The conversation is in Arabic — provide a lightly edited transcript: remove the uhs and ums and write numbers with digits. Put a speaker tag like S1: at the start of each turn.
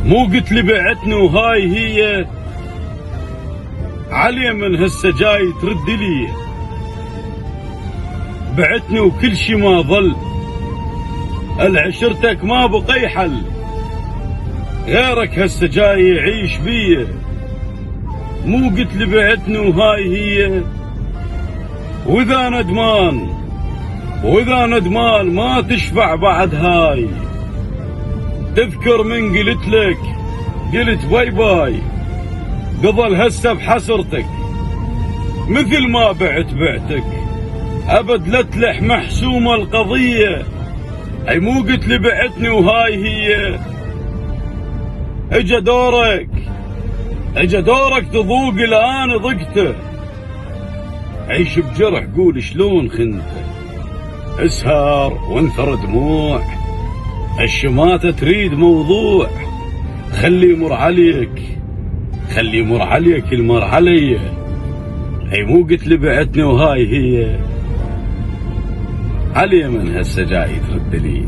S1: مو قلت لي بعتني وهاي هي؟ علي من هسه جاي ترد لي، بعتني وكل شي ما ظل، العشرتك ما بقي حل، غيرك هسه جاي يعيش بيه. مو قلت لي بعتني وهاي هي؟ واذا ندمان ما تشفع بعد هاي. تذكر من قلت لك، قلت باي باي، قبل هسه بحسرتك، مثل ما بعتك ابد لا تلح محسومه القضيه. اي مو قلت لي بعتني وهاي هي؟ اجا دورك تذوق الان ضقته. عيش بجرح قول شلون خنته، اسهر وانثر دموع، الشماتة تريد موضوع. خلي يمر عليك المرحلية. هي مو قلت لي بعتني وهاي هي؟ علي من هسه جاي ترد لي.